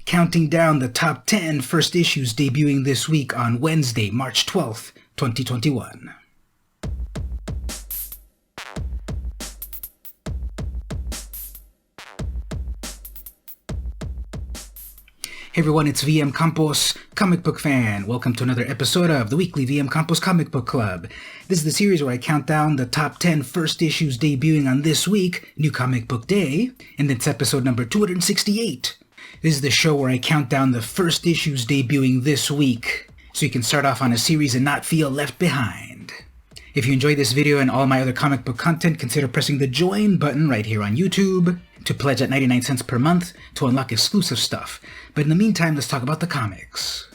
counting down the top 10 first issues debuting this week on Wednesday, March 12th, 2021. Hey everyone, it's VM Campos, comic book fan. Welcome to another episode of the weekly VM Campos Comic Book Club. This is the series where I count down the top 10 first issues debuting on this week, New Comic Book Day, and it's episode number 268. This is the show where I count down the first issues debuting this week, so you can start off on a series and not feel left behind. If you enjoyed this video and all my other comic book content, consider pressing the join button right here on YouTube to pledge at 99 cents per month to unlock exclusive stuff. But in the meantime, let's talk about the comics.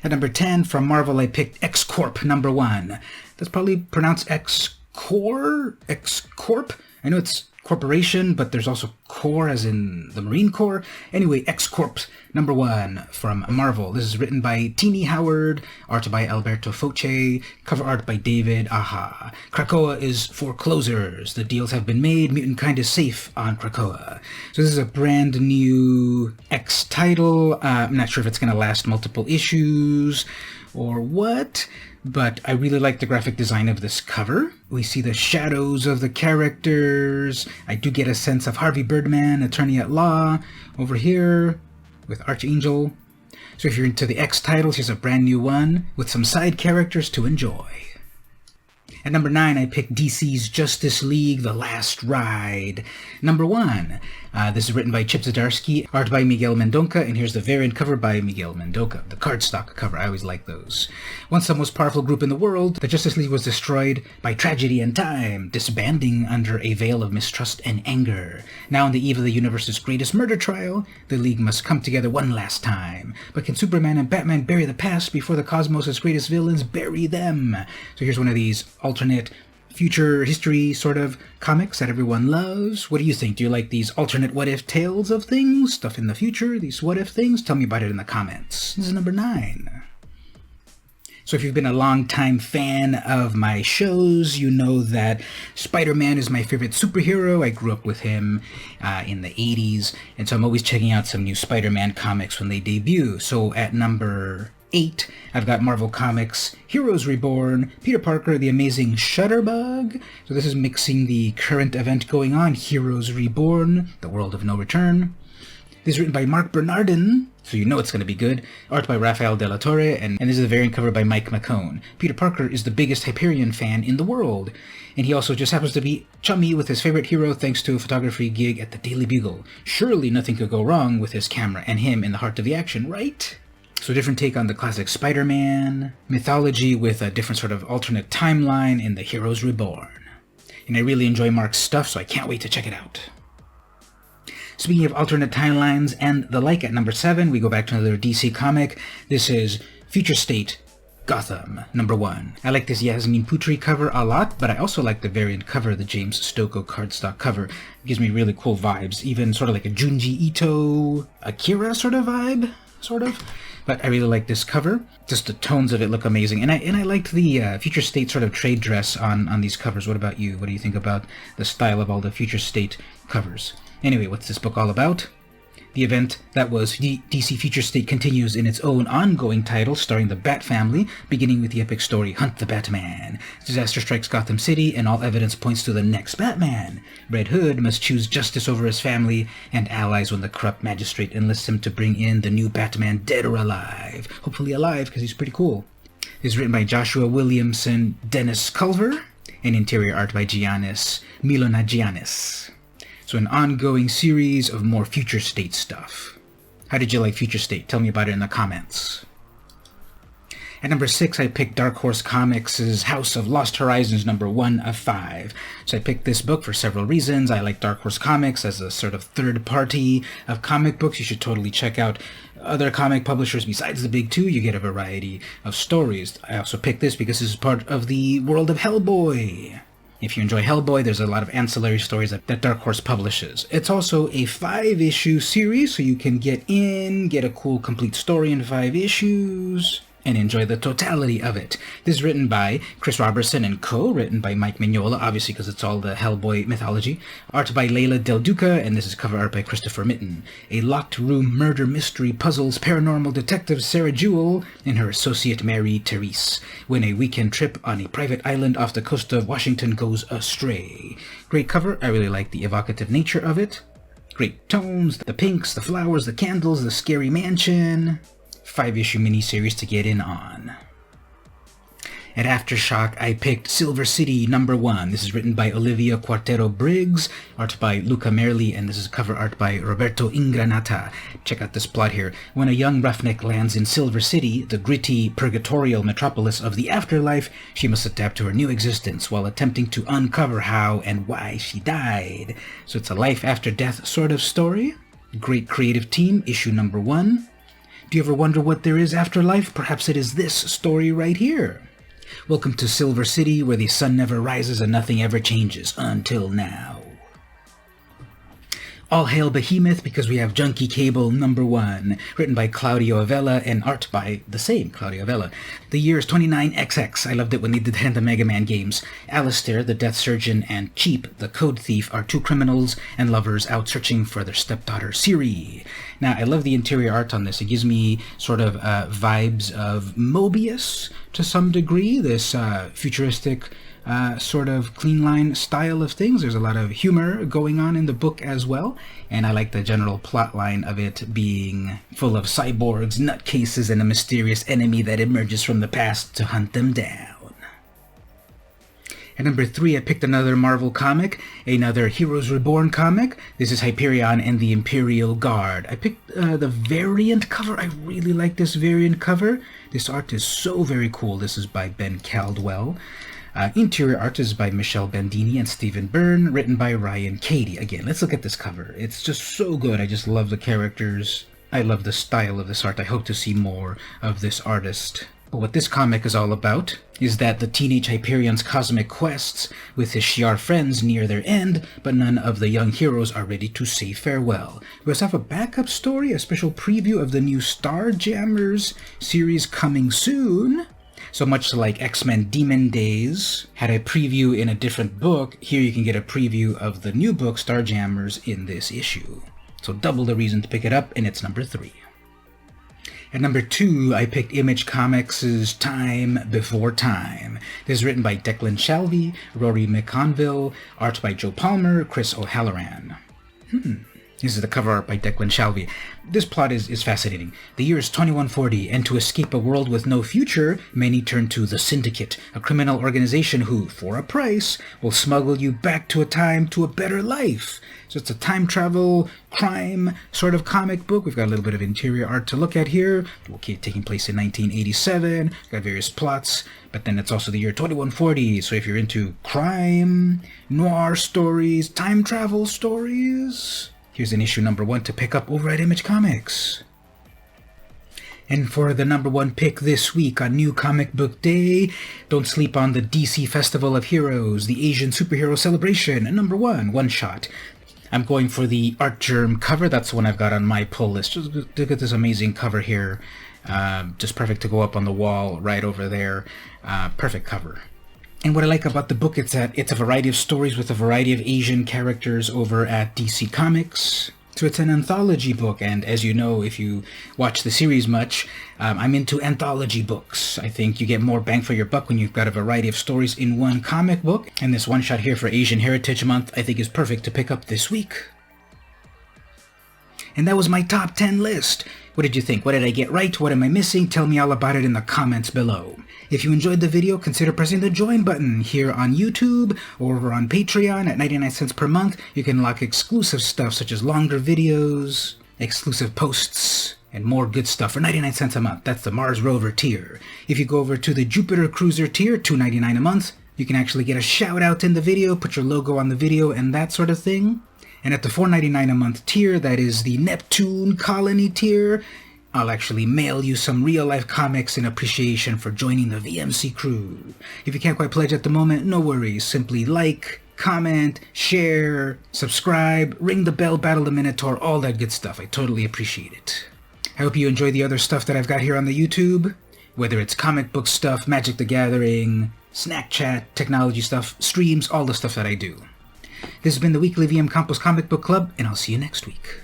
At number 10, from Marvel, I picked X-CORP number 1. That's probably pronounced X-COR? X-CORP? I know it's corporation, but there's also Corps as in the Marine Corps. Anyway, X-CORP number 1 from Marvel. This is written by Tini Howard, art by Alberto Foce, cover art by David Aja. Krakoa is for closers. The deals have been made. Mutant kind is safe on Krakoa. So this is a brand new X title. I'm not sure if it's going to last multiple issues or what, but I really like the graphic design of this cover. We see the shadows of the characters. I do get a sense of Harvey Birdman, attorney at law, over here with Archangel. So if you're into the X titles, here's a brand new one with some side characters to enjoy. At number 9, I picked DC's Justice League: The Last Ride. Number 1. This is written by Chip Zdarsky, art by Miguel Mendonca, and here's the variant cover by Miguel Mendonca, the cardstock cover. I always like those. Once the most powerful group in the world, the Justice League was destroyed by tragedy and time, disbanding under a veil of mistrust and anger. Now on the eve of the universe's greatest murder trial, the League must come together one last time. But can Superman and Batman bury the past before the cosmos' greatest villains bury them? So here's one of these alternate future history sort of comics that everyone loves. What do you think? Do you like these alternate what-if tales of things? Stuff in the future? These what-if things? Tell me about it in the comments. This is number 9. So if you've been a long-time fan of my shows, you know that Spider-Man is my favorite superhero. I grew up with him in the 80s, and so I'm always checking out some new Spider-Man comics when they debut. So at number 8, I've got Marvel Comics Heroes Reborn, Peter Parker, The Amazing Shutterbug. So this is mixing the current event going on, Heroes Reborn, The World of No Return. This is written by Mark Bernardin, so you know it's going to be good. Art by Rafael de la Torre, and this is a variant cover by Mike McCone. Peter Parker is the biggest Hyperion fan in the world, and he also just happens to be chummy with his favorite hero thanks to a photography gig at the Daily Bugle. Surely nothing could go wrong with his camera and him in the heart of the action, right? So a different take on the classic Spider-Man mythology with a different sort of alternate timeline in the Heroes Reborn. And I really enjoy Mark's stuff, so I can't wait to check it out. Speaking of alternate timelines and the like, at number 7, we go back to another DC comic. This is Future State Gotham, number 1. I like this Yasmin Putri cover a lot, but I also like the variant cover, the James Stokoe cardstock cover. It gives me really cool vibes, even sort of like a Junji Ito, Akira sort of vibe, sort of. But I really like this cover. Just the tones of it look amazing. And I liked the Future State sort of trade dress on these covers. What about you? What do you think about the style of all the Future State covers? Anyway, what's this book all about? The event that was DC Future State continues in its own ongoing title, starring the Bat family, beginning with the epic story Hunt the Batman. Disaster strikes Gotham City, and all evidence points to the next Batman. Red Hood must choose justice over his family and allies when the corrupt magistrate enlists him to bring in the new Batman, dead or alive. Hopefully alive, because he's pretty cool. It's written by Joshua Williamson, Dennis Culver, and interior art by Giannis Milonagiannis. So an ongoing series of more Future State stuff. How did you like Future State? Tell me about it in the comments. At number 6, I picked Dark Horse Comics' House of Lost Horizons, number 1 of 5. So I picked this book for several reasons. I like Dark Horse Comics as a sort of third party of comic books. You should totally check out other comic publishers besides the big two. You get a variety of stories. I also picked this because this is part of the world of Hellboy. If you enjoy Hellboy, there's a lot of ancillary stories that Dark Horse publishes. It's also a 5-issue series, so you can get a cool complete story in 5 issues. and enjoy the totality of it. This is written by Chris Robertson and co, written by Mike Mignola, obviously because it's all the Hellboy mythology. Art by Leila Del Duca, and this is cover art by Christopher Mitten. A locked room murder mystery puzzles paranormal detective Sarah Jewell and her associate Mary Therese when a weekend trip on a private island off the coast of Washington goes astray. Great cover. I really like the evocative nature of it. Great tones, the pinks, the flowers, the candles, the scary mansion. 5-issue miniseries to get in on. At Aftershock, I picked Silver City #1. This is written by Olivia Quartero Briggs, art by Luca Merli, and this is cover art by Roberto Ingranata. Check out this plot here. When a young roughneck lands in Silver City, the gritty, purgatorial metropolis of the afterlife, she must adapt to her new existence while attempting to uncover how and why she died. So it's a life-after-death sort of story. Great creative team, issue #1. Do you ever wonder what there is after life? Perhaps it is this story right here. Welcome to Silver City, where the sun never rises and nothing ever changes, until now. All hail Behemoth, because we have Junky Cable #1, written by Claudio Avella and art by the same Claudio Avella. The year is 29XX. I loved it when they did that in the Mega Man games. Alistair, the death surgeon, and Cheap, the code thief, are two criminals and lovers out searching for their stepdaughter, Siri. Now, I love the interior art on this. It gives me sort of vibes of Mobius to some degree, this futuristic sort of clean line style of things. There's a lot of humor going on in the book as well, and I like the general plot line of it being full of cyborgs, nutcases, and a mysterious enemy that emerges from the past to hunt them down. At #3, I picked another Marvel comic, another Heroes Reborn comic. This is Hyperion and the Imperial Guard. I picked the variant cover. I really like this variant cover. This art is so very cool. This is by Ben Caldwell. Interior art is by Michelle Bandini and Stephen Byrne, written by Ryan Cady. Again, let's look at this cover. It's just so good. I just love the characters. I love the style of this art. I hope to see more of this artist. But what this comic is all about is that the teenage Hyperion's cosmic quests with his Shi'ar friends near their end, but none of the young heroes are ready to say farewell. We also have a backup story, a special preview of the new Starjammers series coming soon. So much like X-Men Demon Days had a preview in a different book, here you can get a preview of the new book, Starjammers, in this issue. So double the reason to pick it up, and it's #3. At #2, I picked Image Comics' Time Before Time. This is written by Declan Shalvey, Rory McConville, art by Joe Palmer, Chris O'Halloran. This is the cover art by Declan Shalvey. This plot is fascinating. The year is 2140, and to escape a world with no future, many turn to the Syndicate, a criminal organization who, for a price, will smuggle you back to a better life. So it's a time travel, crime sort of comic book. We've got a little bit of interior art to look at here. Okay, taking place in 1987. We've got various plots, but then it's also the year 2140. So if you're into crime, noir stories, time travel stories, here's an issue #1 to pick up over at Image Comics. And for the #1 pick this week on New Comic Book Day, don't sleep on the DC Festival of Heroes, the Asian Superhero Celebration, #1, one-shot. I'm going for the Art Germ cover. That's the one I've got on my pull list. Just look at this amazing cover here. Just perfect to go up on the wall right over there. Perfect cover. And what I like about the book is that it's a variety of stories with a variety of Asian characters over at DC Comics. So it's an anthology book, and as you know, if you watch the series much, I'm into anthology books. I think you get more bang for your buck when you've got a variety of stories in one comic book, and this one-shot here for Asian Heritage Month I think is perfect to pick up this week. And that was my top 10 list. What did you think? What did I get right? What am I missing? Tell me all about it in the comments below. If you enjoyed the video, consider pressing the join button here on YouTube or over on Patreon at 99 cents per month. You can unlock exclusive stuff such as longer videos, exclusive posts, and more good stuff for 99 cents a month. That's the Mars Rover tier. If you go over to the Jupiter Cruiser tier, $2.99 a month, you can actually get a shout out in the video, put your logo on the video, and that sort of thing. And at the $4.99 a month tier, that is the Neptune Colony tier, I'll actually mail you some real-life comics in appreciation for joining the VMC crew. If you can't quite pledge at the moment, no worries. Simply like, comment, share, subscribe, ring the bell, battle the Minotaur, all that good stuff. I totally appreciate it. I hope you enjoy the other stuff that I've got here on the YouTube. Whether it's comic book stuff, Magic the Gathering, snack chat, technology stuff, streams, all the stuff that I do. This has been the weekly VM Campos Comic Book Club, and I'll see you next week.